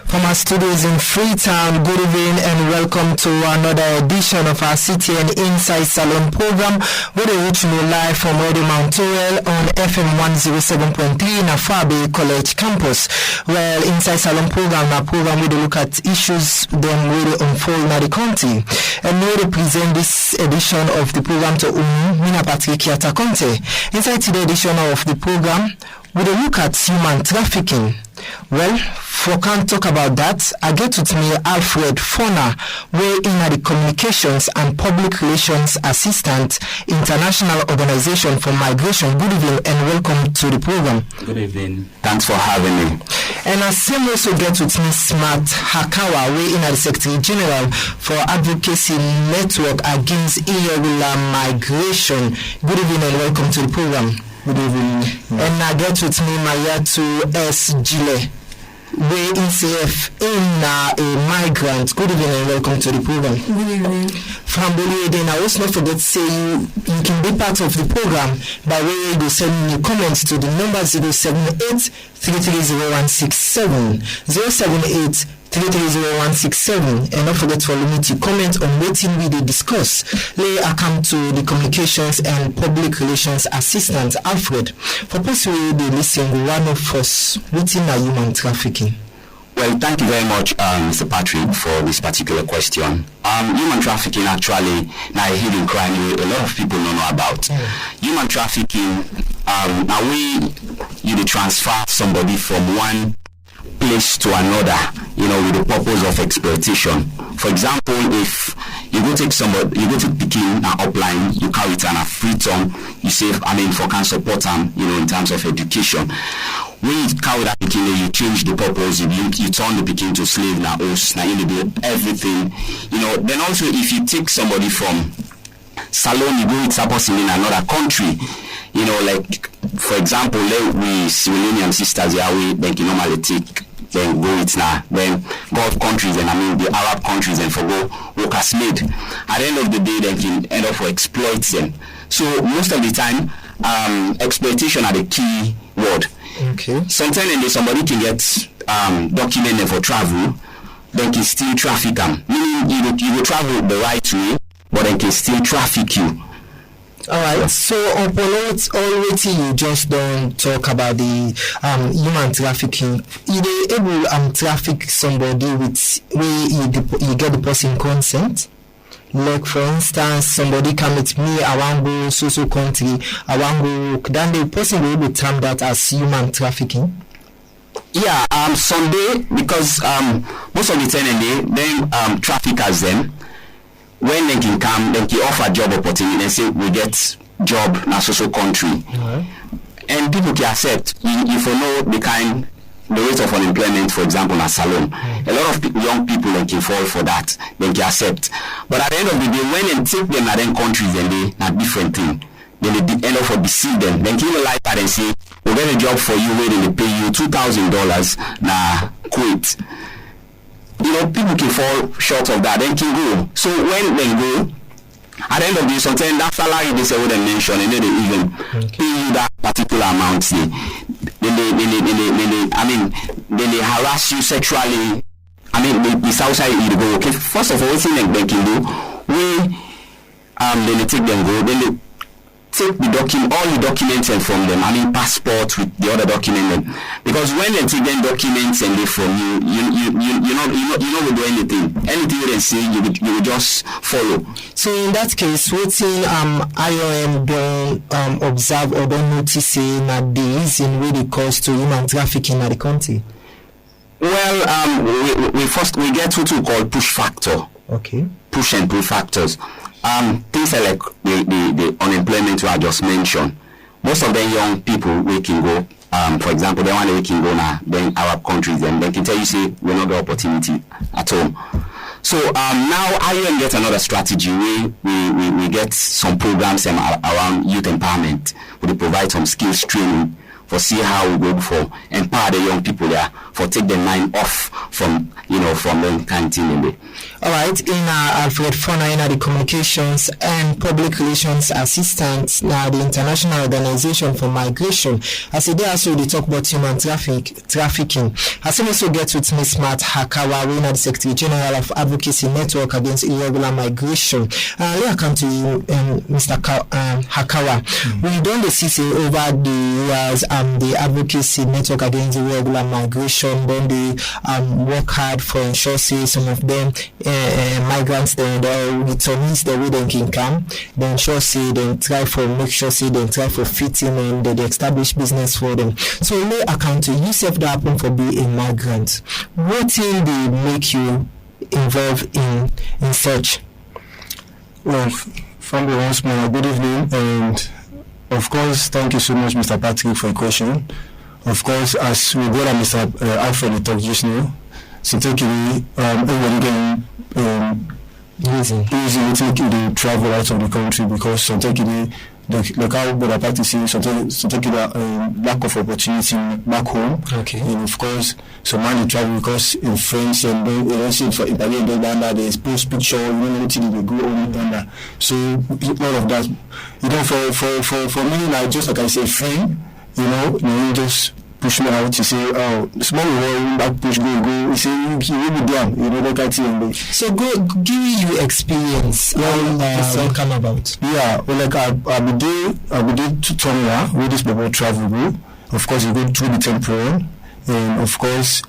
From our studios in Freetown, good evening and welcome to another edition of our CTN Insai Salone program, where they reach you live from Radio Mount Torrell on FM 107.3 in Afabe College campus. Well, Insai Salone program, a program where they look at issues then where they unfold in the county. And where they present this edition of the program to Mina Patrick Yatta Conteh. Inside today's edition of the program, we will look at human trafficking. Well, for can't talk about that, I get with me Alfred Fornah, where in the Communications and Public Relations Assistant, International Organization for Migration. Good evening and welcome to the program. Good evening. Thanks for having me. And I same also get with me Smart Hakawa, where in the Secretary General for Advocacy Network Against Irregular Migration. Good evening and welcome to the program. Good evening. And I get with me Mayatu S. Gile, where ICF in a migrant. Good evening and welcome to the program. Good evening. From Bolivia, I also not forget to say you can be part of the program by way you send me comments to the number 078 330167 078 330167, and don't forget for me to comment on what we did discuss. Lay I come to the Communications and Public Relations Assistant Alfred. For possibly the listening one of us within a human trafficking. Well, thank you very much, Mr. Patrick, for this particular question. Human trafficking actually now a hidden crime a lot of people don't know about. Human trafficking, now you transfer somebody from one place to another, with the purpose of exploitation. For example, if you go take somebody, you go to Peking upline, you carry it on a free tongue, you say, for can support them, in terms of education. When you carry that Peking, you change the purpose, you turn the Peking to slave, now host, now you do everything. Then also if you take somebody from Salone, you go with that person in another country, like for example, we Civilian sisters here, they can normally take then go it now. Then Gulf countries and the Arab countries and for go work as maid. At the end of the day, they can end up for exploit them. So most of the time, exploitation are the key word. Okay. Sometimes somebody can get documented for travel, then can still traffic them. Meaning you will travel the right way, but they can still traffic you. Alright, so already you just don't talk about the human trafficking. You they able traffic somebody with where you get the person consent? Like for instance, somebody come with me, I want go so country, I want go, then the person will able to term that as human trafficking. Yeah, Sunday, because most of the time then traffickers then. When they can come, they can offer job opportunity. They say we get job in a social country, and people can accept. If you know the rate of unemployment, for example, in a Salone, a lot of young people they can fall for that. They can accept. But at the end of the day, when they take them at them countries, then they are different thing. Then they end up for deceive them. Then kill a life and say, "We'll get a job for you where they pay you $2,000 na quit." People can fall short of that, then can go. So when they go, at the end of the day, sometimes that salary they say what they mention, and then they even pay you that particular amount. Then they harass you sexually. It's outside you to go. Okay, first of all, what thing they can do, then they take them go, then they take all the documents and from them, passport with the other document, because when they take them documents and they from you not do anything they say you will just follow. So in that case, what thing IOM don't observe or don't notice that the reason really cause to human trafficking at the country? Well, we get what we call push factor. Okay. Push and pull factors. Things like the unemployment I just mentioned. Most of the young people we can go, for example, the one we can go now, then Arab countries, and they can tell you say we're not the opportunity at home. So now IUM gets another strategy. We get some programs around youth empowerment. We provide some skills training for see how we go for empower the young people there, for take their mind off from, from the kind of thing in there. All right, in Alfred Fornah, in the Communications and Public Relations Assistant, now the International Organization for Migration, as they also they talk about human trafficking. As we also get with Ms. Matt Hakawa, we are the Secretary General of Advocacy Network Against Irregular Migration. I come to you, Mr. Hakawa. We don't see over the years, the Advocacy Network Against Irregular Migration, then they work hard for ensure some of them migrants, then the returnees, the way they can come, then ensure they try for make sure they try for fitting and they establish business for them. So lay account to yourself that happen for being a migrant. What thing they make you involved in such? Well, family once more, good evening, and of course, thank you so much, Mr. Patrick, for your question. Of course, as we got Mr. Alfred talk just now, so taking everybody can easy to take the travel out of the country because so taking the how better practicing so taking lack of opportunity back home. Okay. And of course, so many travel because in France and they see for Italy and Uganda they post picture, anything they go on Uganda. So all of that, for me, like just like I say, friend, you just push me out to say, oh, small world, back push, go. You say, you will be down, look at it. So, give you experience. How come about? Yeah, well, like I be to Fornah with this people travel go. Of course, you go through the temporal, and of course,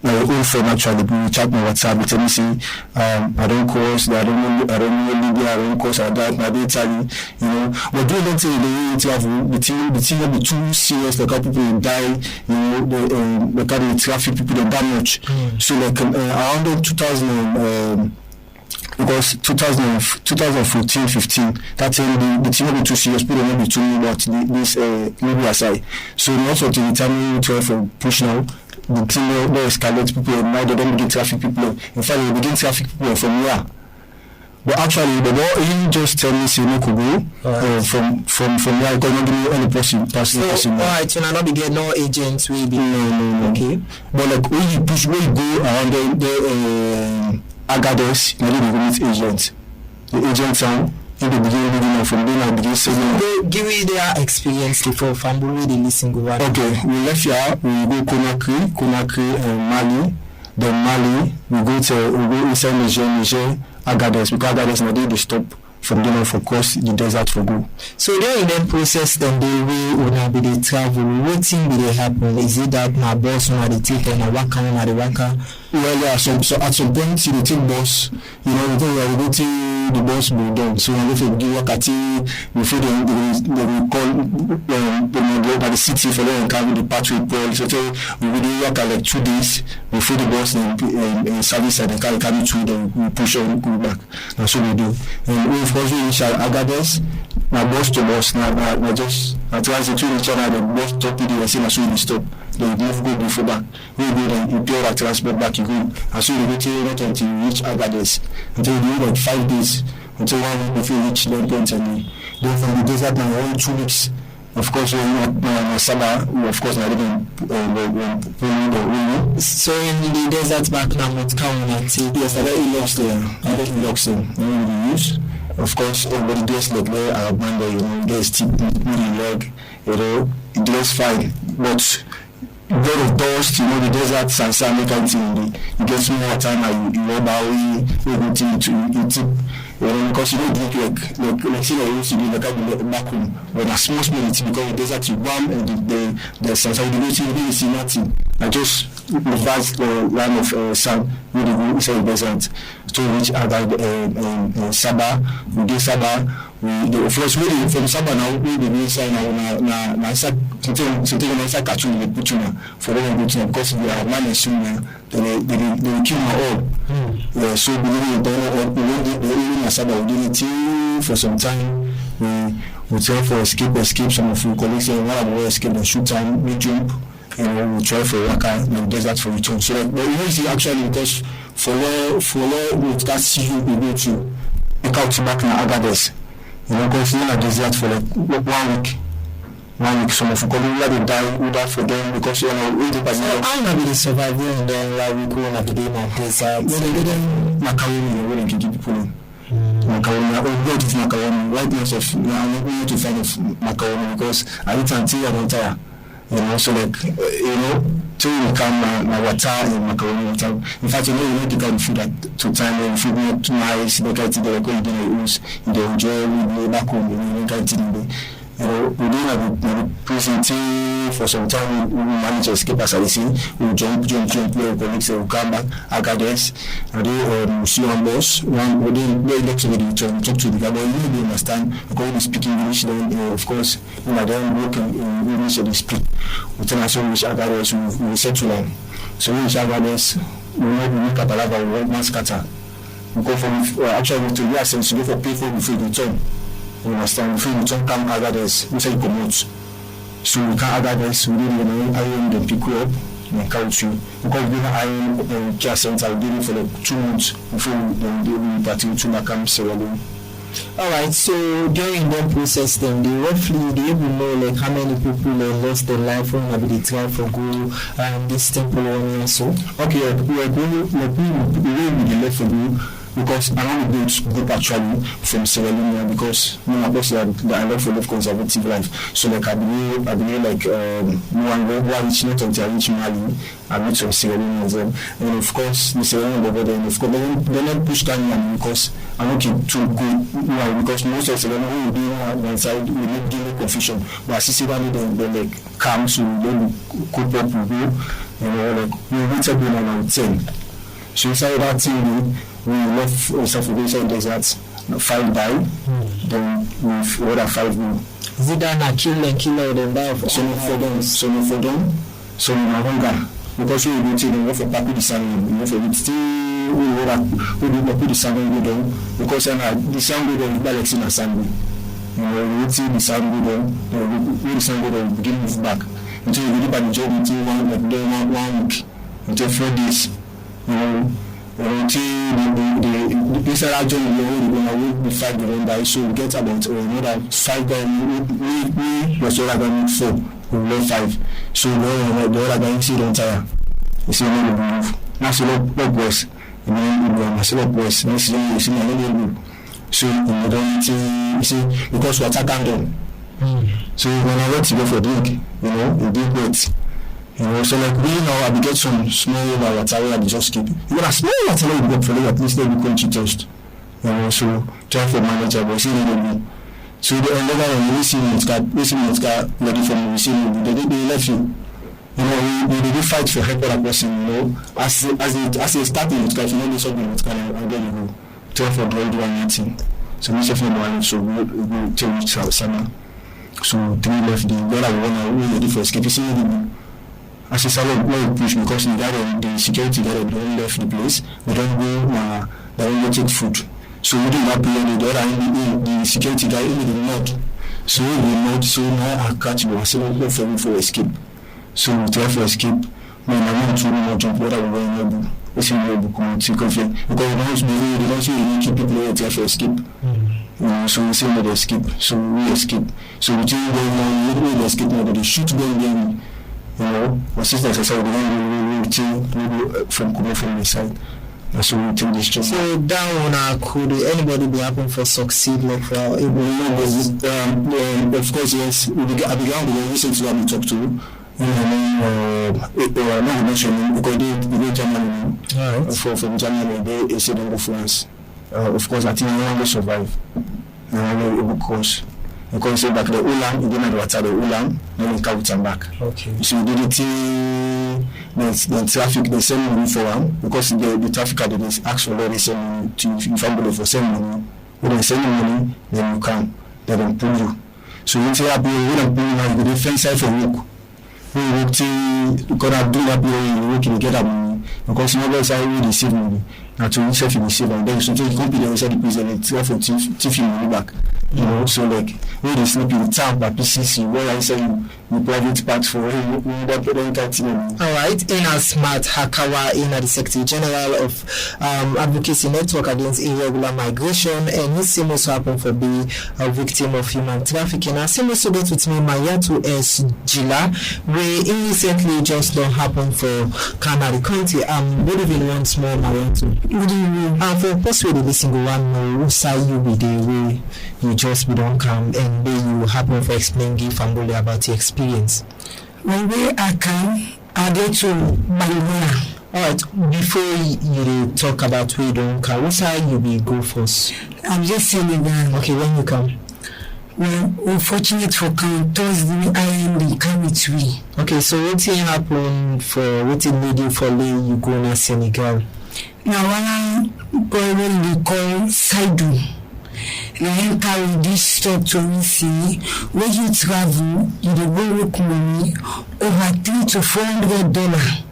my old friend actually we chat my WhatsApp. He tell me say, I don't course, I don't know Libya, I don't course, I don't Italy, But do not say the travel, the thing will be too serious. Like how people die, the kind of traffic people that much. So like around 2000. Because 2014-15, that time the team will be too serious, people will not be too about this Libya side. So not until the time we try for push now. The team they escalate people, now they don't begin traffic people. In fact, they begin traffic people from here. But actually, the law he just tell me say no could go from here because not give me any person. Alright, so now not be get no agents will be no. Okay. But like when you go around the Agadez, you need to meet agents. The agents are in the beginning from then I begin saying they give me their experience before family they listen go on. Okay, we left here, we go Conakry, Mali, then Mali, we go inside Niger, Agadez, because Agadez now they stop from there for course the desert for go. So during the process then they will be the travel, what thing will they happen? Is it that my boss or the take and waka? Well, yeah, so at some point you take boss, the boss will be done. So I'm going to give Wakati before they will call by the city for them and carry the patrol ball. So we will do work like 2 days before the boss and service and carry through, then we push on go back. That's what we do. And we of course we shall Agadez, my boss to boss now just I try to treat each other, the boss top video and say that's when we stop. They move go before back. We go then you pay that transport back you go. As soon as you go not until you reach Agadez. Until you do like 5 days. Until 1 week before you reach the point and then from the desert now only 2 weeks. Of course we Sabah, of course I live so in the desert back now what count until yes, I lost there. I lost them. Use. Of course everybody does like there I abandon, there's tip in leg, it does fine. But lot of dust, the desert, sand, you get some more time and you everything to eat. Because you don't drink like say I used to do like back home when a small because the desert you warm and the sand, so you see nothing. I just vast line of sand with the inside the desert. So which are Sabah, we do Sabah. The first way from Sabah now we the inside now something inside catching the butcher for them butcher because we are man soon they kill my all. So we don't Sabah we did it for some time. We try for escape some of the colleagues and one of the escape and shoot time we jump. We try for waka in the desert for return. So like, but you see actually because for we start see you we go to pick out back in Agadez. Because in the desert for like 1 week. 1 week, some of them come over, they die without for them because you know, if the person. I know be the survivor and then like we go on the day and desert. When they get macaroni, when they can keep people. Macaroni, what is macaroni? Right now, I'm not to find of macaroni because I eat until I don't tire. You know, so like, you know, till you come my water and macaroni water. In fact, you know, you need to get food at to time and food not too nice, they get it, they're going to use, they enjoy, we back home, you get it. You know, we didn't have a presenting for some time. We manage to escape as I see. We jump, play, colleagues, we come back, agadez, and they see on boss. One, we didn't talk to the guy, but you really understand because we speak English. Then, of course, then work in English, they speak. We tell us English, agadez, we settle them. So we agadez, we make a palava, we work one scatter. We go from actually to the essence, we go for people before the return. You understand? If we don't come others, we say come out. So we can't others, we didn't iron them pick you up and count you. Because we have iron care center, we did it for like 2 months before we party to Macam Serralone. Alright, so during that process then, they able know like how many people lost their life when maybe they try for go this temple and so. Okay, we are going to left for go. Because I want to go actually from Sierra Leone because my boss said that I love to live conservative life. So like I believe like one reach not until I reach Mali, I reach from Sierra Leone as well. And of course the Sierra Leone over there, and of course they not push down because I'm looking to go why because most of Sierra Leone will be on one side we need give confusion. But I see they like come to then cope up with you, you know, like we reach up in around 10. So inside that thing we left South African desert, 5 died, then with other 5 more. Is it done a kill or then die? Some for them, some in hunger. Because we will take them off a papi the sun, we will still we put the sun go down because the sun go down balance in a sun. You know, we will see the sun go down, the sun go down, begin move back. Until we get the job until 1 week, until 4 days. You know, until the Israel journey we fight the run so we get about another 5 guys we was all about 4 we left 5 so the other guys see don't tire you see no move now so what boys and then we must up boys next year you see no move so we don't see because we attack them so when I went to go for drink you know we did wait. You know, so like we now I get some small water and just keep it. You know, small water we get for at least they become toast. You know, so try for manager but see they so the other one we see it's got ready for me, we see they left you. You know, we did fight for help other person, you know. As they starting it's got you know something it's kind of then you go. Try for the one meeting. So we say for so we tell each summer. So 3 left the other one we ready for escape. You see as a salon, no push because the security guard don't left the place. We don't go, they don't take food. So we didn't period the security guy in the north. So we not so now I catch me. So we for escape. So we try for escape. When I want to know jump what I will able. It's in the book because we don't see any people try for escape. So we say they escape. So we escape. So we tell them we escape now. They shoot them again. You know, my sister said we from the side. So we take this job. So that one could anybody be happen for succeed like for our able of course yes. I began to listen to what we talk to. You know, not mentioning because they go Germany. Alright. From Germany they said they go France. Of course I think no one will survive. Because say back the Ulan, you didn't water the Ulan, then you come back. Okay. So you did the traffic they send money for them because the traffic had this actually they send money to family for send money. When they send money, then you come, they don't pull you. So you say we don't pull you, you go fence side for work. We work till gonna do that you work you get that money because you know guys are really receive money. Now to yourself you receive and then so you compete inside the prison and try for thief money back. You know, so like when they sleep in town by PCC, where I say you private part for him, Alright, Ina Smart Hakawa, Ina the Secretary General of Advocacy Network Against Irregular Migration, and he seems also happen for being a victim of human trafficking. I seem also get with me Yatta S. Jila, where it recently just don't happen for Canary County. Good evening once more, Yatta. Good evening. For post with the single one more, say you be the way you just be don't come and then you happen for explain give family about your experience. When we are come, I go to Bangola. Alright, before you talk what we don't come, what side you be go first? I'm just saying that. Okay, when you come? Well, we're fortunate for come Thursday, I am the come with we. Okay, so what happen for what made you follow you go to Senegal? Now, one boy we call Saidu. And I carry this stop to see when you travel, you will work money over $300 to $400.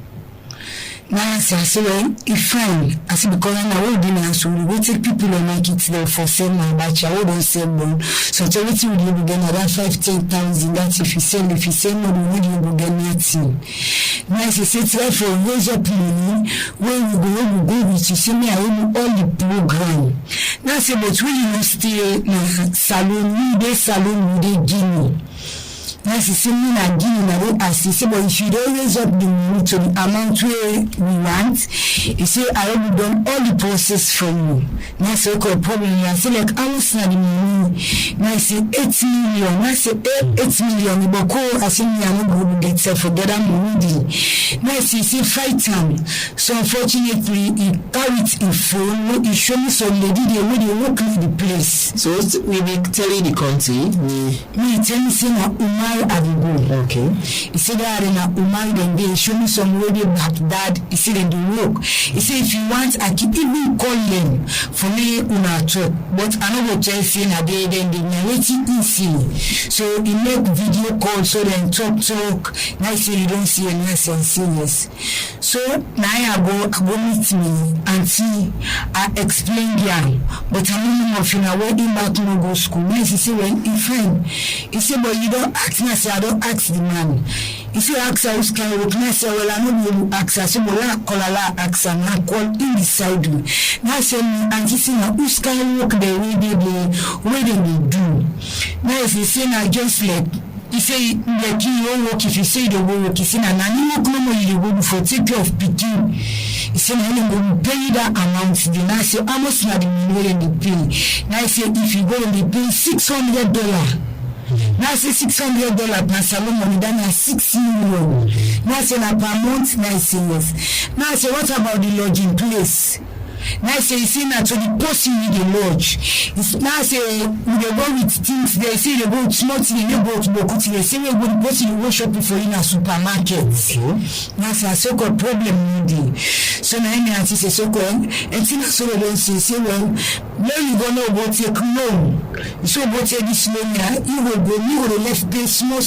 Now I say, well, it's fine. I say, because I'm not so we take people and make it there for sale my batch. I wouldn't sell one. So to what you will get around 5,000-10,000. That's if you sell more, you will get nothing. Now I say, try for raise up money. When we go with you, see me, I own all the program. Now I say, but when you stay in salon, we salon, we Guinea. Now, she said, me na give you na as he said, but if you don't raise up the money to the amount we want, he said, I will done all the process for you. Now, so okay, problem. I said, like, I was not the money. Now, I said, 8 million. Now, I said, 8 million. But I said, me, I'm not going to get self forget that money. Now, I said, fight time. So, unfortunately, he carried a phone. He showed me some lady, they already walk in the place. So, we be telling the country, me tell me, say, na okay. He said that in a woman then they show me some radio Baghdad. He said in the work. He said if you want I can even call them for me una talk. But I know what you're saying a day then they narrating easy. So he make video call so then talk. Now say you don't see any serious. So now I go meet me and see I explain them. But I don't know if you know where he back no go school. Now he say well he friend. He said but you don't ask. I say I don't ask the man. If you ask her who's can work, I say well I know you ask her. So I call her ask her and I call in the side. Now I say and she say now who's can work the way they do. Now if you say now just like he say like you won't work if you say the work. He say now you work no more you go for take care of picking. He said now you pay that amount. Then I say how much now the money they pay. Now I say if you go and they pay $600. Now say $600 per salon money, then I 6 million. Now say na per month, now say yes. Now say what about the lodging place? Now say you see now to the person with the lodge. Now say we go with things they say they go small things they go to Bokuti. They say we go to the go shopping for in a supermarket. Now say so called problem need. So now I say so called and things so don't say well when you go know about take loan. So about this loan you will left pay small.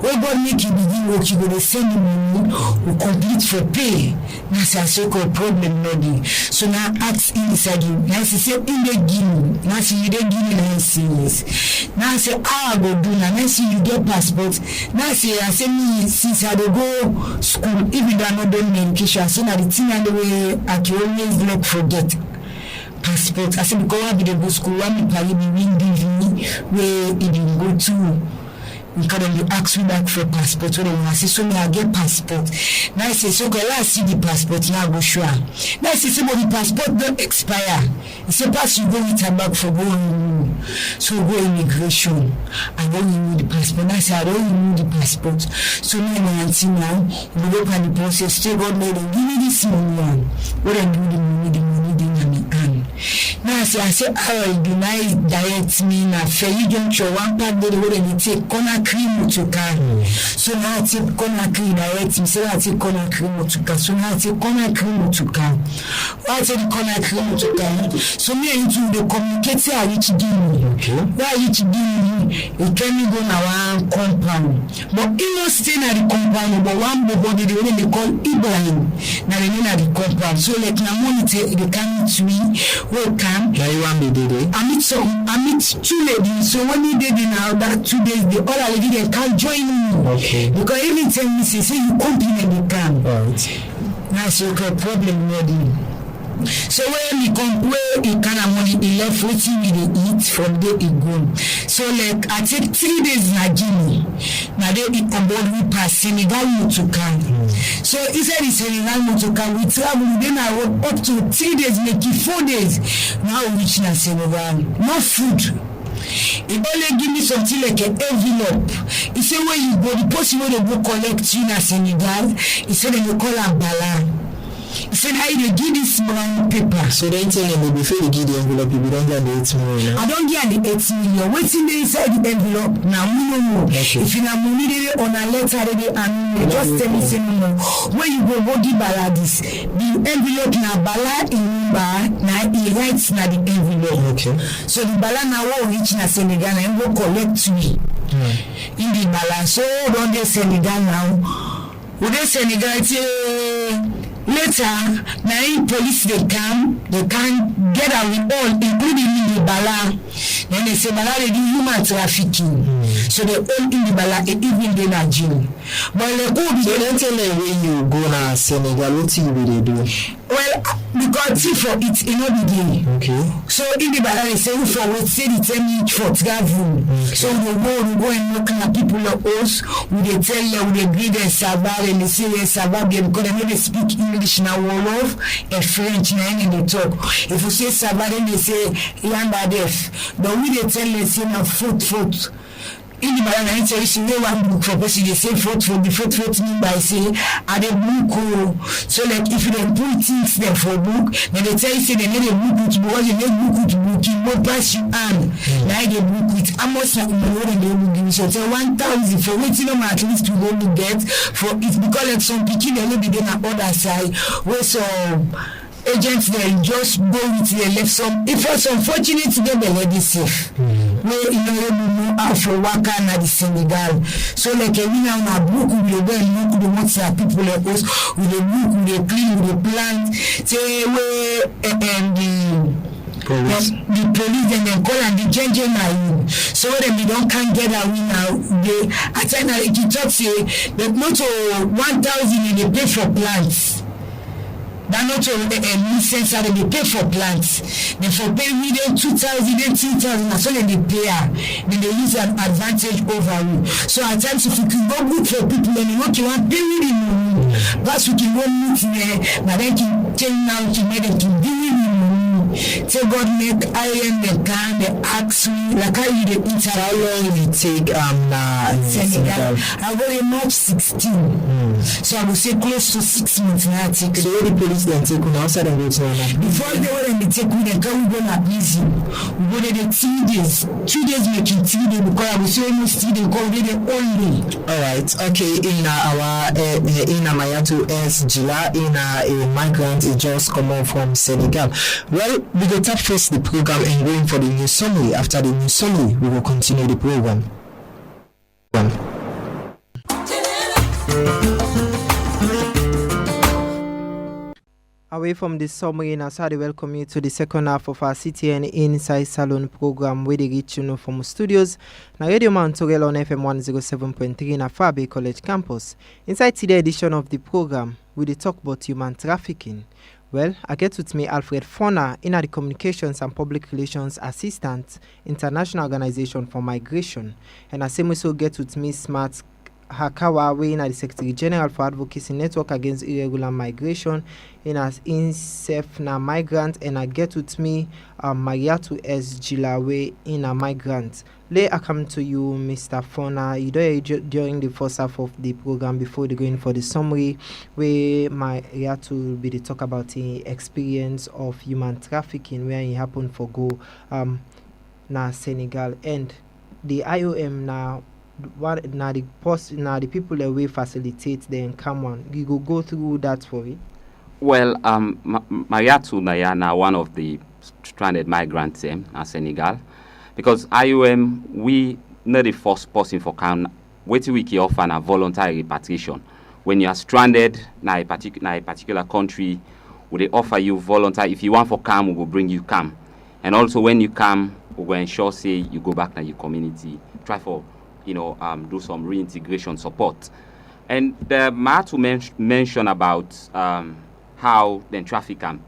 We God make you begin work you go to send the money or complete for pay. Now say so called problem need. So now ask inside you. Now say in the Guinea. Now say you don't give me no serious. Now say how I go do now. Now say you get passport. Now say I say me since I go school even though I not done medication. I say now the thing and the way I can always not forget passport. I say because I be the go school. I me carry me win where it will go to. Because then you ask me back for passport. So then I say, so I get passport. Now I say, so okay, let's see the passport. Now go show. Now I say, so the passport don't expire. He say, pass you go with her back for going. So go immigration. I don't need the passport. Now I say, I don't need the passport. So now I'm now, we go on the process. Still God made them give me this money. What I do the money, now I say, I will deny diet me now. Fair you don't show one part the way they take corner cream to carry. So now I take corner cream diet me. So I take corner cream to carry. So now I take corner cream to carry. Why take the corner cream to carry? So me and you the communicate I reach Guinea. Why reach Guinea? It can me go now one compound. But you know stay na the compound. But one body the way they call Ibrahim. Now they know na the compound. So like now money they come to me. Will come Now you want me did it? I meet two ladies. So when you did it now, that 2 days, the other lady they can't join me. Okay. Because even tell me say you compliment the can. Right. That's okay, problem ready. So when he come where he kind of money he left waiting with the eat from there he go. So like I take 3 days in Guinea. Now they eat on board we pass Senegal to come. So inside the Senegal to come we travel then I work up to 3 days, make it 4 days. Now we reach na Senegal. No food. He only give me something like an envelope. He said where you go, the person will go collect you in Senegal. He said they call him Bala. He said how you give this brown paper. So then tell him before you give the envelope, you don't get the 8 million. I don't get the 8 million. What's in the inside the envelope? Now we no more. Okay. If you have money on a letter, and just tell me say no more. When you go give Bala this, the envelope now Bala in number now he writes na the envelope. Okay. So the Bala now will reach na Senegal and go collect me. In the Bala. So don't they Senegal now? Would they Senegal later, now police they can get out with all, including in the Bala. Then they say Bala they do human trafficking. So they all in the Bala, even they not jail. But they go. So then tell them when you go to Senegal, what thing will they do? Well, because for it another day. Okay. So in the Bala they say for what say the 10 minutes for travel. So we go and look at people like us. We they tell them we they greet them Sabah and they say they Sabah because they know they speak English now Wolof and French now and they talk. If you say Sabah then they say Yamba Def. But we they tell them say now foot. In the Bala I tell you say one book for person they say foot the foot mean by say are the book. So like if you don't put things there for book, then they tell you say they need a book which because they need book you won't pass you on. Now they book with almost like more than they will give you. So tell 1,000 for waiting on at least to go to get for it because like some picking they will be there on the other side where some agents they just go with the left some if it's unfortunate to get the lady safe. Where you know how for waka na the Senegal. So like we now na book we go and look the ones that people like us with the book, with the clean, with the plant, say where the police and then call and the judge na so when they don't can't get away now they at time like you talk say that not 1,000 they pay for plants. That not a license that they pay for plants. They for pay me them 2,000, then 3,000, so then they pay her. Then they use an advantage over you. So at times if you can go good for people and you want to pay with money, that's we can go meet there, but then can tell now to make them to do with money. Say God make iron the can, the axe like how you the eat how long it take Senegal. I very much 16. So I would say close to 6 months now take. So all the police then take on outside and go to one. Before they were in the take with them, can we go na busy? We go there the 2 days. 2 days making 3 days because I will say almost 3 days because they the only. Alright, okay, in our in Mayatu S Jila in a migrant is just come on from Senegal. Well, we go tap first the program and going for the news summary. After the news summary, we will continue the program. Away from this summary, now I welcome you to the second half of our CTN Insai Salone program where they reach you from studios. Now Radio Montreal on FM 107.3 in Afabe College campus. Inside today's edition of the program, we talk about human trafficking. Well, I get with me Alfred Fornah, in the Communications and Public Relations Assistant, International Organization for Migration. And I same also get with me Smart Hakawa, in the Secretary General for Advocacy Network Against Irregular Migration, in as INSEF migrant, and I get with me Mariatu S. Jilawe in a migrant. Lay I come to you, Mr. Fornah. You do during the first half of the program before they go in for the summary, where Mariatu will be to talk about the experience of human trafficking, where it happened for go na Senegal, and the IOM now. What now the people that we facilitate the come on. You go through that for it. Well, Mariatu Nayana, one of the stranded migrants in Senegal, because IOM we not the first person for can wait till we can offer a voluntary repatriation. When you are stranded in a particular country, we they offer you voluntary. If you want for come, we will bring you come. And also when you come, we will ensure say you go back to your community, try for do some reintegration support. And Ma to mention about how then traffic can.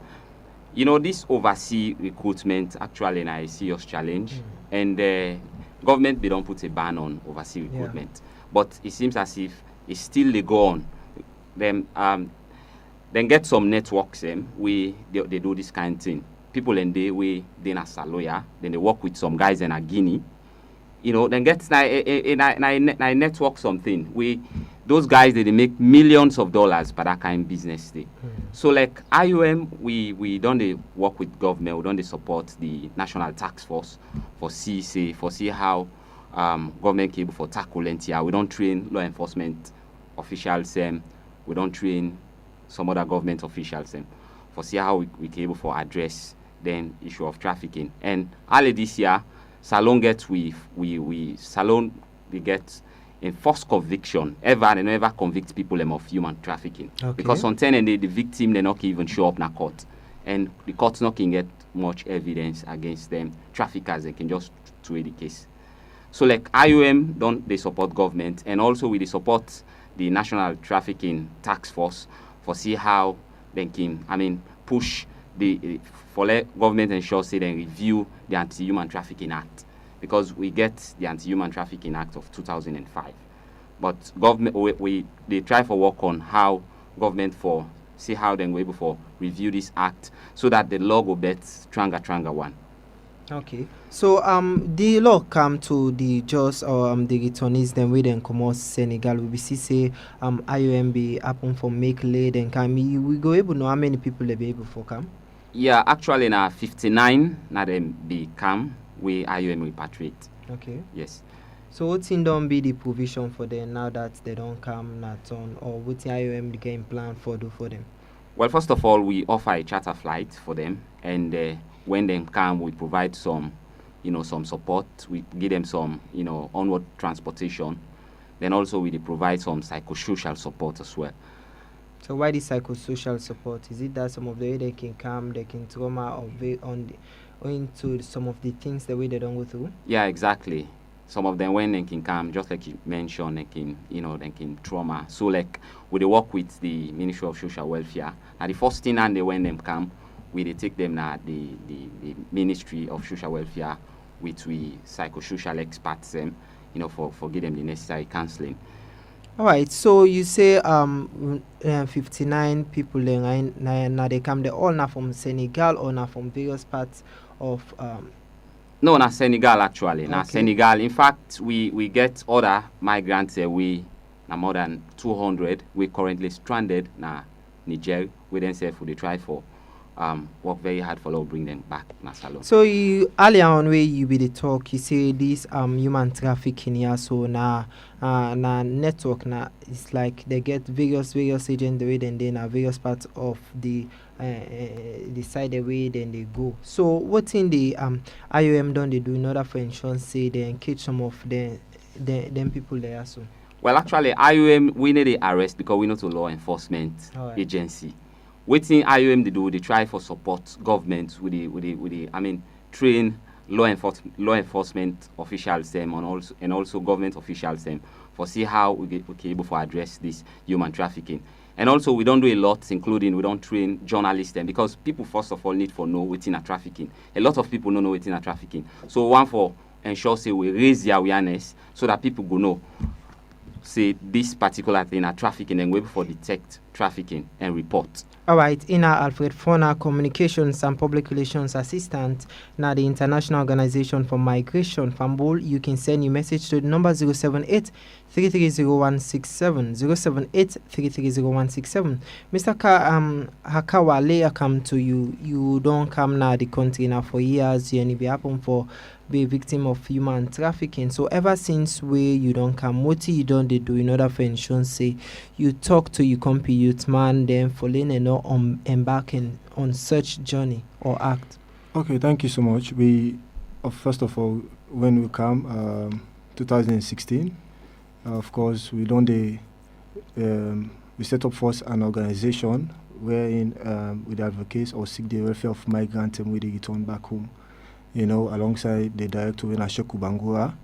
This overseas recruitment actually a serious challenge, and government they don't put a ban on overseas recruitment, but it seems as if it's still they go on. Then get some networks they do this kind of thing. People in they as a lawyer, then they work with some guys in a Guinea. Then get a network something. Those guys they make millions of dollars by that kind of business thing. So like IUM, we don't work with government, we don't support the National Task Force for see how government able for tackle NTR. We don't train law enforcement officials, we don't train some other government officials for see how we able for address the issue of trafficking. And early this year, Salone get Salone we get in first conviction ever. They never convict people of human trafficking. Because on 10 and the victim they not even show up in a court, and the courts not can get much evidence against them. Traffickers they can just trade the case. So like IUM don't they support government, and also we support the National Trafficking Task Force for see how they can push the for let government ensure say they review the Anti-Human Trafficking Act, because we get the Anti-Human Trafficking Act of 2005, but government they try for work on how government for see how they go able for review this act so that the law will be stronger one. Okay, so the law come to the just or the returnees then we then come out Senegal. We see say IUM be happen for make late and come we go able know how many people they be able for come. Yeah, actually now 59 now them be come we IUM repatriate. Okay. Yes. So what's in don't be the provision for them now that they don't come not on, or what's the IUM the game plan for do for them? Well, first of all, we offer a charter flight for them, and when they come, we provide some support. We give them some, onward transportation. Then also we provide some psychosocial support as well. So why the psychosocial support? Is it that some of the way they can come, they can trauma or into some of the things the way they don't go through? Yeah, exactly. Some of them when they can come, just like you mentioned, they can trauma. So like we work with the Ministry of Social Welfare. Now the first thing and when them come, we take them now the Ministry of Social Welfare with we psychosocial experts for give them the necessary counseling. All right, so you say 59 people now they come, they all now from Senegal or now from various parts of No, not Senegal actually. Okay. Not Senegal. In fact, we get other migrants we more than 200. We currently stranded na Niger. We then say for the try for work very hard for to bring them back na Salone. So you earlier on where you be the talk, you say this human trafficking here, so na network na it's like they get various agents the way then they na various parts of the side the way then they go. So what in the IOM done they do in order for insurance say they engage some of them people there so? Well, actually, IOM we need the arrest because we not a law enforcement agency. What thing IOM they do, they try for support government with the train law enforcement officials them and also government officials them for see how we can able to address this human trafficking. And also we don't do a lot, including we don't train journalists them because people first of all need for know within a trafficking. A lot of people don't know within a trafficking. So one for ensure say we raise the awareness so that people go know say this particular thing are trafficking and wait for detect trafficking and report. All right, Alfred Fornah, Communications and Public Relations Assistant, now the International Organization for Migration, FAMBOL. You can send your message to the number 078 330167 078 330167. Mr. Hakawale, I come to you. You don't come now the country now for years. You be happen for be a victim of human trafficking. So ever since where you don't come, what you don't do in order for insurance say you talk to your company youth man then following and not embarking on such journey or act. Okay, thank you so much. We first of all when we come 2016, of course we don't we set up first an organization wherein we advocate or seek the welfare of migrants and we return back home. alongside the director in Asheku Bangura.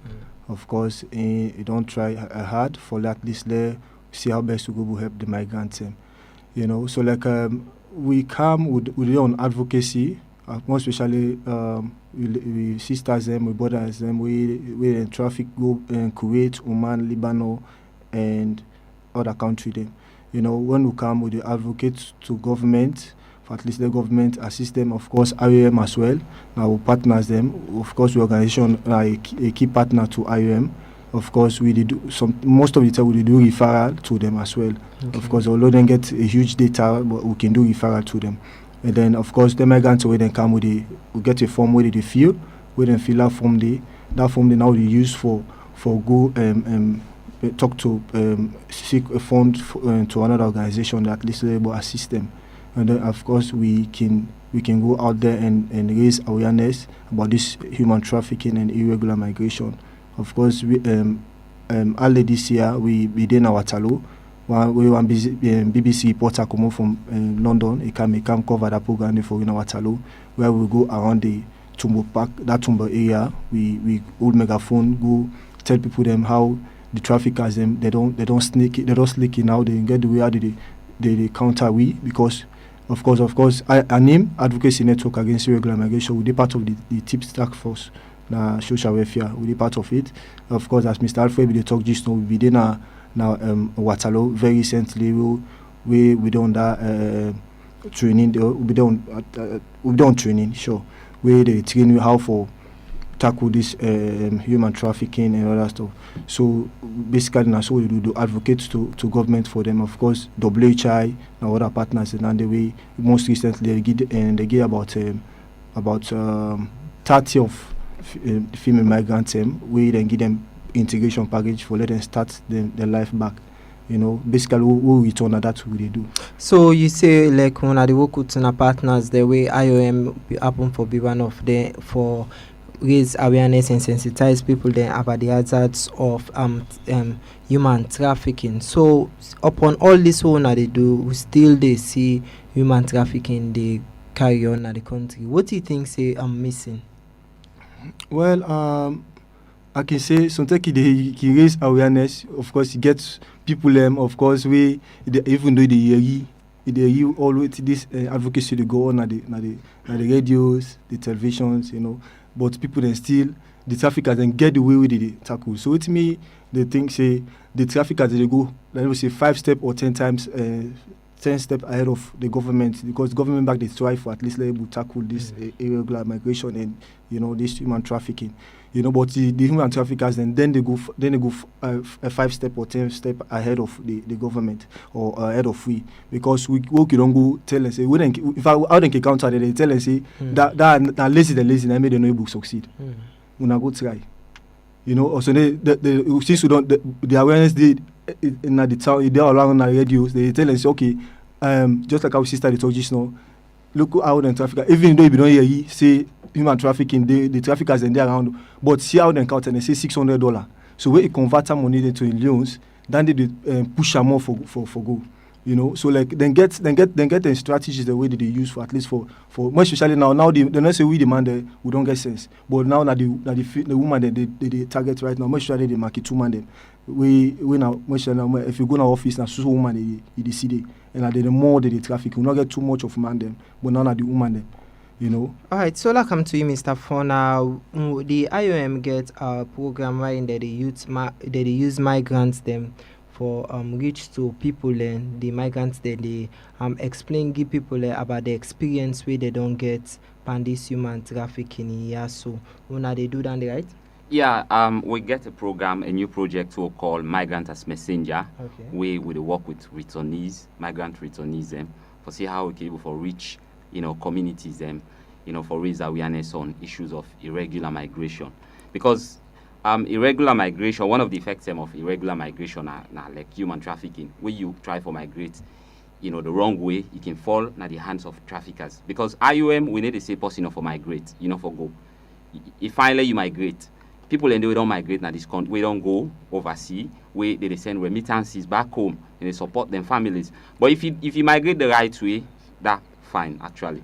Of course, you don't try hard for at least see how best to go help the migrants. So we come with our own advocacy, more especially we sisters them, we brothers them, we in traffic go in Kuwait, Oman, Lebanon, and other country them. When we come with the advocates to government, for at least the government assist them, of course, IOM as well. Now we partners them. Of course, the organization like a key partner to IOM. Of course, we do most of the time we do referral to them as well. Okay. Of course, although they get a huge data, but we can do referral to them. And then, of course, the migrants where they come we get a form where they fill, where they fill out form that form they now they use for go talk to seek a fund to another organization that at least able assist them. And then, of course, we can go out there and raise awareness about this human trafficking and irregular migration. Of course, we early this year we did our Talo. We want BBC reporter come from London. He come cover that program for in our Talo, where we go around the Tumbo Park, that Tumbo area. We hold megaphone, go tell people them how the traffickers them they don't sneak in how they get the way how they counter we, because of course I name Advocacy Network Against Irregular Migration. We be part of the TIPS task force. Na social welfare, we be part of it. Of course, as Mr. Alfred we talk just now, we be there now Waterloo very recently. We done that training. We done training. Sure, we they train you how for tackle this human trafficking and all that stuff. So basically, now so we do advocate to government for them. Of course, WHI and other partners, and the way most recently they get about 30 of female migrants, we then give them integration package for let them start their life back. Basically we return at that we do. So you say like when they work with our partners, the way IOM happen for be one of them for raise awareness and sensitize people then about the hazards of human trafficking. So upon all this one they do, we still they see human trafficking they carry on at the country. What do you think say I'm missing? Well, I can say sometimes he raise awareness. Of course, he gets people. Of course, even though they always this advocacy to go on at the radios, the televisions, but people then still the traffickers then get the way with the tackle. So with me, they think say the traffickers they go, let me say 5 steps or 10 times. 10 steps ahead of the government, because government back they try for at least able to tackle this irregular migration and this human trafficking, but the human traffickers then they go 5 steps or 10 steps ahead of the government or ahead of we, because we don't go tell and say we don't, if I don't counter they tell and say that lazy I made them not able to succeed. We not go try, also the since we don't the awareness did in the town, they are around the radios. They tell us, okay, just like our sister they told just now, look how the trafficker, even though you don't hear you say human trafficking, the traffickers and they around, but see how they count and they say $600. So when you convert that money into loans, then they push them more for go. So like then get the strategies the way that they use for at least for more especially now they not say we demand we don't get sense, but now that the woman that they target right now, more especially the market woman them. We now if you go to our office now, so woman they see they and the more they traffic, we not get too much of man them, but now the woman them. All right, so like come to you, Mr. Fornah. The IOM get a program where they use migrants them for reach to people and the migrants that they explain give people about the experience where they don't get this human trafficking. Yeah, so when they do that, right? Yeah, we get a program, a new project we call Migrant as Messenger. Okay. We work with returnees, migrant returnees, for see how we can able for reach, communities, for raise awareness on issues of irregular migration, because irregular migration, one of the effects of irregular migration are like human trafficking. When you try for migrate, the wrong way, it can fall in the hands of traffickers. Because IOM, we need to say person for migrate, for go. If finally you migrate, people and they don't migrate now this country, we don't go overseas, where they send remittances back home and they support them families. But if you migrate the right way, that's fine actually.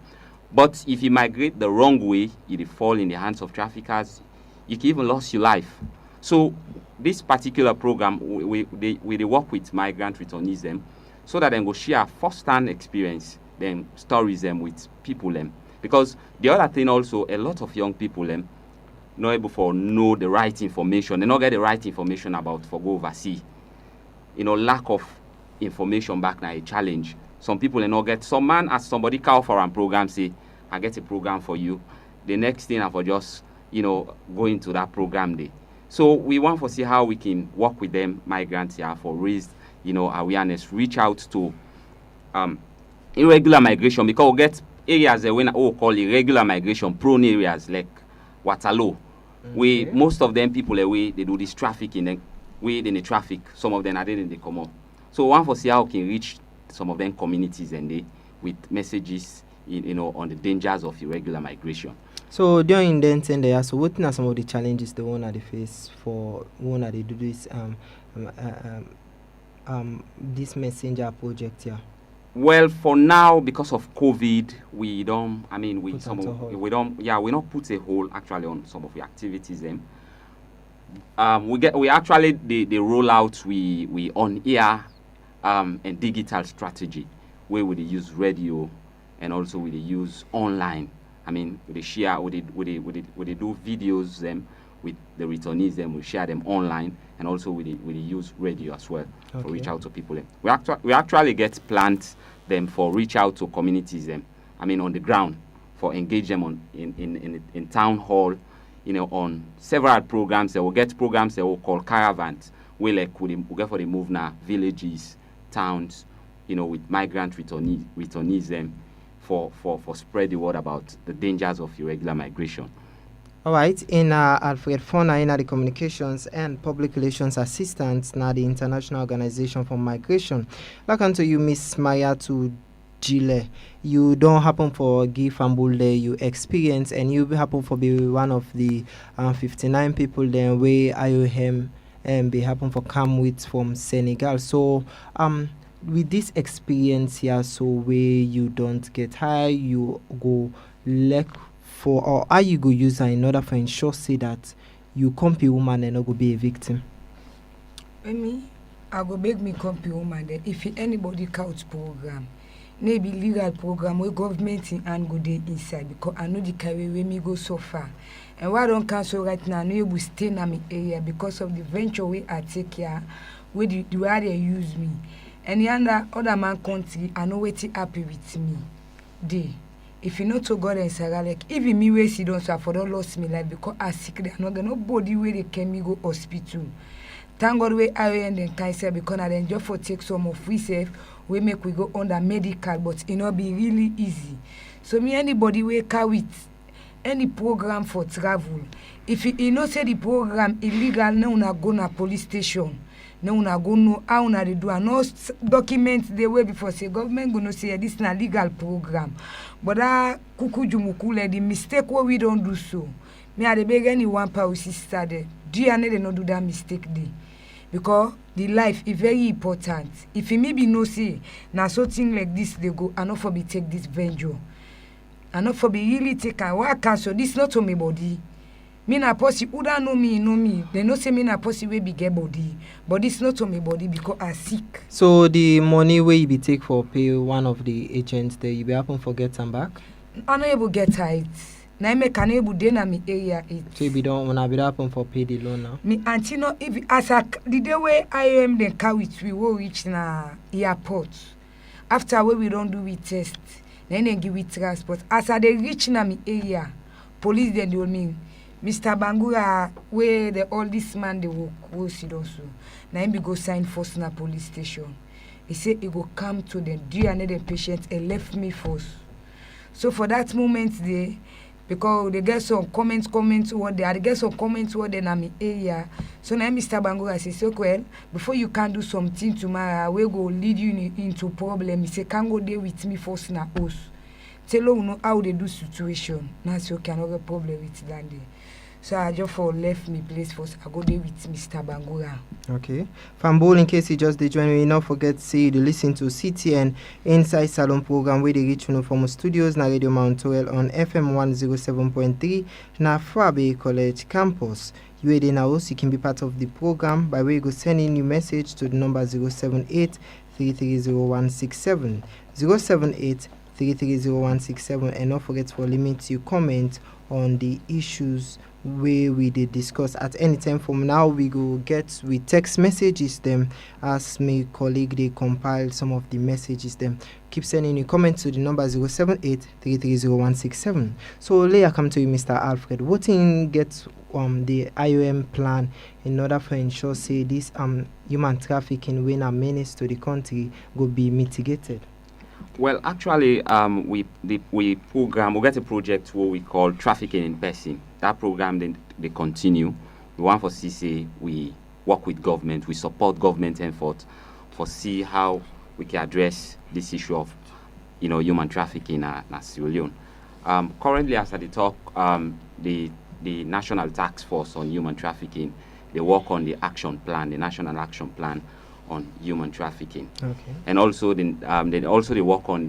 But if you migrate the wrong way, you fall in the hands of traffickers, you can even lose your life. So this particular program, we work with migrant returnees them, so that they go share first-hand experience, then stories them with people them. Because the other thing also, a lot of young people them not able to know the right information. They not get the right information about for go overseas. Lack of information back now a challenge. Some people they not get. Some man as somebody call for a program say, I get a program for you. The next thing I for just go into that program day. So we want to see how we can work with them migrants here for raise awareness, reach out to irregular migration, because we get areas that we call irregular migration prone areas like Waterloo. We most of them people away they do this trafficking, then we in the traffic. Some of them are in the common. So one for see how we can reach some of them communities and they with messages on the dangers of irregular migration. So during the intern there, so what are some of the challenges the one they face for one they do this messenger project here? Well, for now, because of COVID, we not put a hold actually on some of the activities. We actually the rollout we on air and digital strategy where we use radio and also we use online. We share we do videos them with the returnees them, we share them online, and also we use radio as well to reach out to people. We actually get plans them for reach out to communities them. On the ground for engage them on in town hall, on several programs. They will get programs they will call caravans, where like we get for the move now villages, towns, with migrant returnees them for spread the word about the dangers of irregular migration. All right, in Alfred Fornah, in the Communications and Public Relations Assistant, now the International Organization for Migration. Like unto you, Miss Mayatu Jile, you don't happen for give Ambule you experience, and you happen for be one of the 59 people then where IOM and be happen for come with from Senegal. So with this experience here, so where you don't get high, you go left for, or how you go use her in order for ensure say that you come be woman and not go be a victim? I go beg me come be woman then if anybody couch program, maybe legal program where government and go there inside, because I know the carry where me go so far. And why don't cancel right now? I know you will stay in my area because of the venture way I take care, where the way they use me. And the other man country, I know what happy with me. If you know to God and Sarah, like even me where she don't suffer, don't lost me life because I sick. I not get nobody where they can me go hospital. Thank God where I end and cancer because I then just for take some of we safe, we make we go under medical, but it not be really easy. So me anybody where car with any program for travel, if you know say the program illegal, no una go na police station. No una go know how una dey do and no documents the way before say government go no say this na legal program. But that kukujumukule the mistake what we don't do so. Me I dey beg anyone power sister there. DNA they not do that mistake there. Because the life is very important. If you maybe no say now something like this they go and not for be take this venture. And not for be really take and why cancel this not to me body. Me na posse who don't know me. They no say me na posse we be get body. But it's not on me body because I sick. So the money where you be take for pay one of the agents there, you be happen for get some back? I'm not able get it. Now me can able dey na me area it. So you be don't wanna be happen for pay the loan now? Me auntie no if as the day where I am then car with we will reach na airport. After where we don't do we test, then they give we transport. As I they reach na me area, police then do me. Mr. Bangura, where the all this man they work, also. Now him go sign Fornah police station. He said he go come to the another patient and left me first. So for that moment there, because they get some comments what they get some comments what they na me area. So now Mr. Bangura says, so well, before you can do something tomorrow, we go lead you into problem. He say, can go there with me first na house. Tell you know how they do situation. Now so cannot get problem with that day. So I just for left me place first. I go there with Mr. Bangura. Okay. Fambol, in case you just did join me, not forget to say to listen to CTN Insai Salone program where they reach from studios na Radio Mount Royal on FM 107.3 na Frabe College campus. You now also can be part of the program by way you go sending your message to the number 078 330167 078 330167 and not forget to limit your comment on the issues where we did discuss at any time from now. We go get with text messages them as my colleague they compile some of the messages them. Keep sending your comments to the number 078 330167. So later come to you, Mr. Alfred. What in gets the IOM plan in order for ensure say this human trafficking when a menace to the country will be mitigated? Well, actually, we get a project what we call Trafficking in Person. That program they continue. We want for CC, we work with government, we support government effort for see how we can address this issue of human trafficking in Sierra Leone. Currently, as I talk, the National Task Force on Human Trafficking, they work on the action plan, the National Action Plan on human trafficking. Okay. And also they work on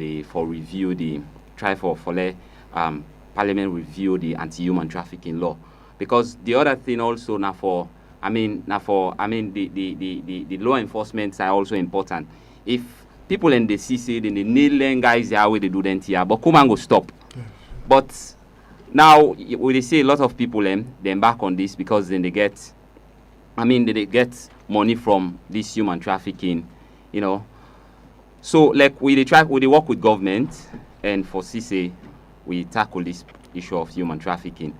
Parliament review the anti-human trafficking law, because the other thing also the law enforcement are also important. If people in the CC then the nail guys are where they do them here, but come and go stop. But now they say a lot of people they embark on this because then they get money from this human trafficking, So like we work with government, and for CC we tackle this issue of human trafficking.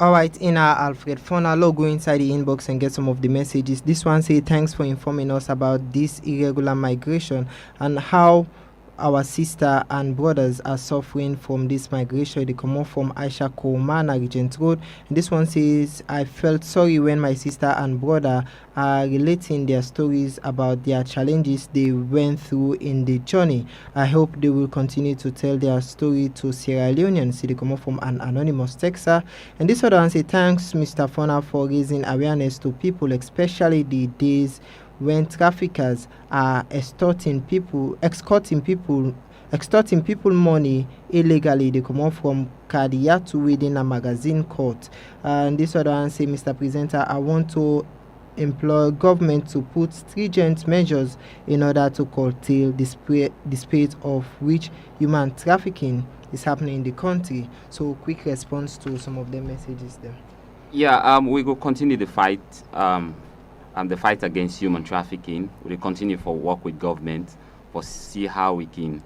All right, Alfred, Fornah, I'll go inside the inbox and get some of the messages. This one say thanks for informing us about this irregular migration and how our sister and brothers are suffering from this migration. They come off from Aisha Koumana Regent Road. And this one says, I felt sorry when my sister and brother are relating their stories about their challenges they went through in the journey. I hope they will continue to tell their story to Sierra Leoneans. They come off from an anonymous texter. And this other one says, thanks Mr. Fornah for raising awareness to people, especially the days when traffickers are extorting people money illegally. They come off from Yatta within a magazine court. And this other one say, Mr. Presenter, I want to employ government to put stringent measures in order to curtail the spread of which human trafficking is happening in the country. So quick response to some of the messages there. Yeah, we will continue the fight. The fight against human trafficking. We'll continue for work with government for see how we can,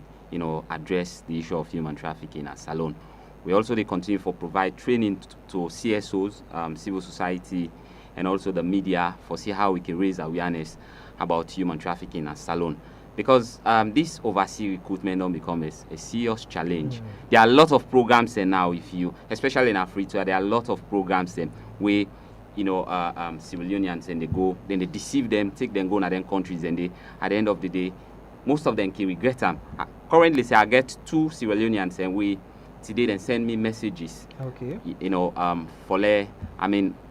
address the issue of human trafficking at Salone. We also continue for provide training to CSOs, civil society, and also the media for see how we can raise awareness about human trafficking at Salone. Because this overseas recruitment don't become a serious challenge. There are a lot of programs now, especially in Africa, there are a lot of programs where civilians and then they deceive them, take them, go to their countries, and they, at the end of the day, most of them can regret them. Currently, say I get 2 civilians and today they send me messages. Okay.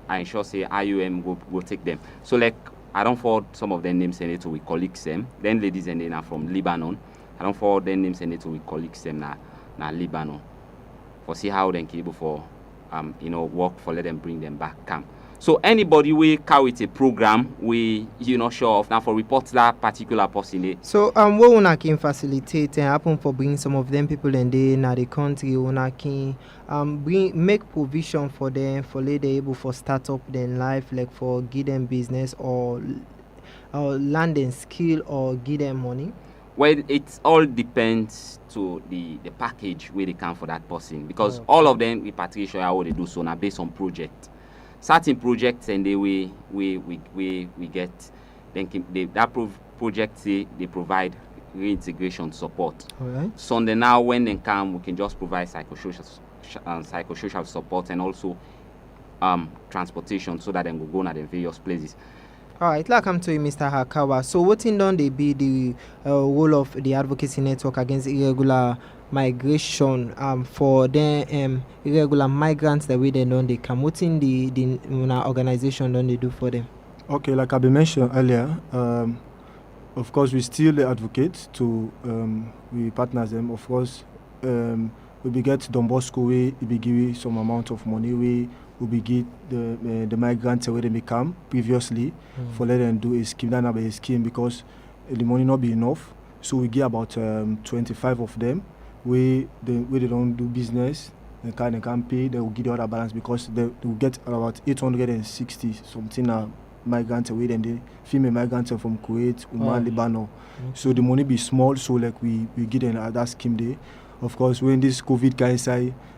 I ensure say IUM will take them. So like I don't forward some of their names and it to with colleagues them. Then ladies and they are from Lebanon. I don't forward their names and it to with colleagues them na Lebanon. For see how they can able for work for let them bring them back camp. So anybody we carry with a program we sure of now for report that particular person. So what una can facilitate and happen for bringing some of them people in the country, una can make provision for them for later able for start up their life, like for give them business or land and skill or give them money. Well, it all depends to the package where they come for that person, because all of them we particularly sure how they do so now based on project. Certain projects and we get project say they provide reintegration support. Right. So now when they come, we can just provide psychosocial support and also transportation so that they will go to the various places. All right, like I'm to you, Mr. Hakawa. So what in done they be the role of the advocacy network against irregular migration for the irregular migrants the way they don't they come? What in the organization don't they do for them? Okay, like I've been mentioned earlier, of course we still advocate to we partners them. Of course, we be get Don Bosco we be give some amount of money we be give the migrants where they may come previously for let them do a scheme. That not be a scheme because the money not be enough. So we give about 25 of them where they don't do business. They can't pay. They will give the other balance because they will get about 860 something migrants away. Then the female migrants are from Kuwait, Oman, Lebanon. Okay. So the money be small. So like we give them that scheme there. Of course, when this COVID guys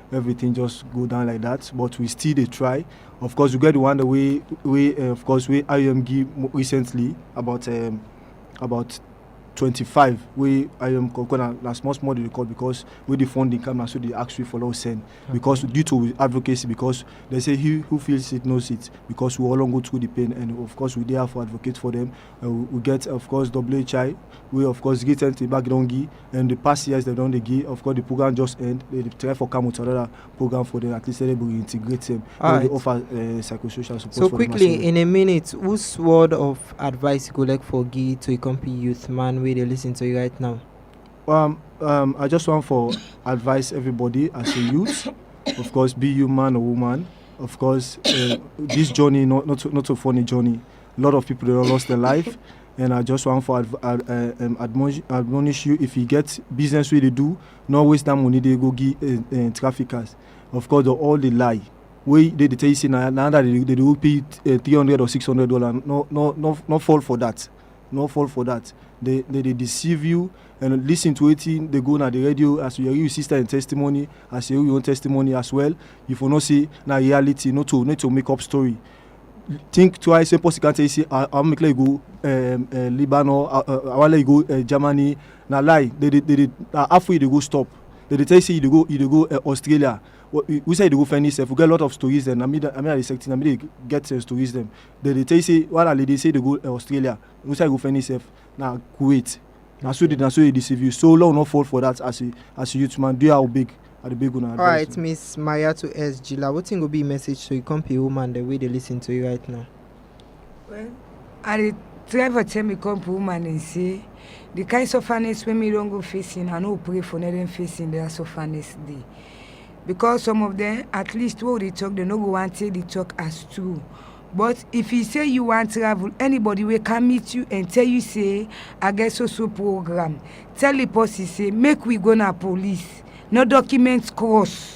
everything just go down like that, but we still they try. Of course, we get the one that we IOM give recently about 25 we IOM na small they call because with the funding come so they actually follow send because due to advocacy because they say he who feels it knows it because we all go through the pain and of course we there for advocate for them. We get of course WHI we of course get the background give and the past years they don't they give of course the program just end they try for come with another program for them at least they will integrate them and they offer psychosocial support. So quickly in a minute, whose word of advice you could like for Guy to accompany youth man they listen to you right now? I just want for advise everybody as a youth, of course, be you man or woman. Of course, this journey not a funny journey. A lot of people they lost their life, and I just want for admonish you if you get business where they do, not waste that money they go give traffickers. Of course, all the lie. We they tell you say now that they will pay $300 or $600. No fall for that. No fall for that. They deceive you and listen to it. They go on the radio as you hear your sister and testimony, as you hear your own testimony as well. If you not see na reality, not to make up story. Think twice. Same person can tell you say I'll make like go Lebanon, I'll let you go Germany. Na lie. They halfway they go stop. They tell you you go Australia. We say they go find yourself. We get a lot of stories then. I mean the sector. I mean they get stories them. They tell you say what they say they go Australia. We say go find yourself. Now Kuwait. Now so they deceive you. So long not fall for that as a youth man. Do how big are the big one. All right, Miss Mayato S. Gila. What thing will be message to you company woman the way they listen to you right now? Well, I try to tell me company woman and say the kind of sufferness when me don't go facing, I know pray for them facing their sufferness day. Because some of them, at least what they talk, they no go want to say they talk as true. But if you say you want to travel, anybody will come meet you and tell you say, I get social program. Tell the person say, make we go na police. No documents cross.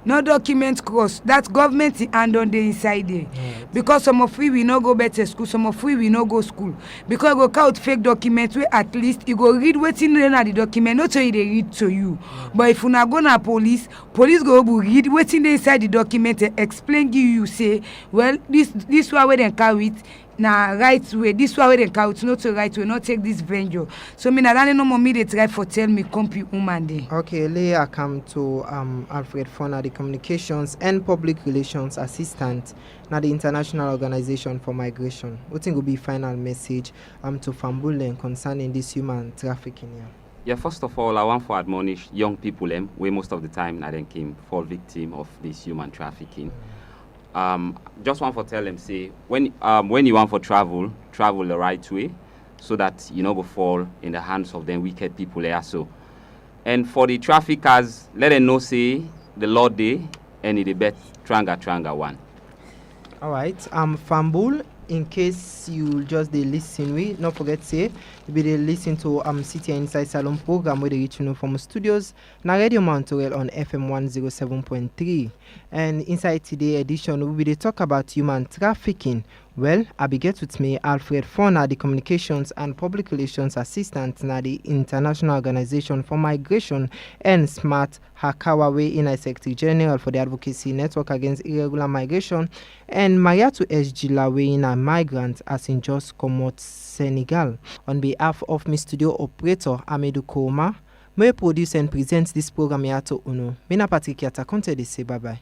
No documents cross. That government hand on the inside there. Right. Because some of we no go better school, some of we no go school. Because go count fake documents where at least you go read what's in the document, not so they read to you. Right. But if you not go na police go read what's in the inside the document and explain you say, well, this way they carry it. Na right way, this way they count, not the right way, not take this venture. So me na no more me they try for tell me company woman day. Okay, later come to Alfred Fornah, the communications and public relations assistant, now the International Organization for Migration. What think will be final message to Fambulen concerning this human trafficking here? Yeah, first of all, I want to admonish young people where most of the time I then came fall victim of this human trafficking. Just want to tell them say when you want for travel the right way so that you know go fall in the hands of them wicked people there. So and for the traffickers, let them know say the Lord day and the bet tranga one. All right, Fambul, in case you just they listen, we not forget say you be they listen to City Insai Salone program where they reach you from studios na Radio Montreal on FM 107.3 and inside today edition we will be talk about human trafficking. Well, I be get with me Alfred Fornah, the communications and public relations assistant na the International Organization for Migration and Smart Hakawa in Secretary General for the Advocacy Network Against Irregular Migration and Mayato S. Gila in a migrant as in just come Senegal. On behalf of my studio operator Amedou Koma, may produce and present this program Yatta Uno. Mina Patrick Yatta Conteh say bye bye.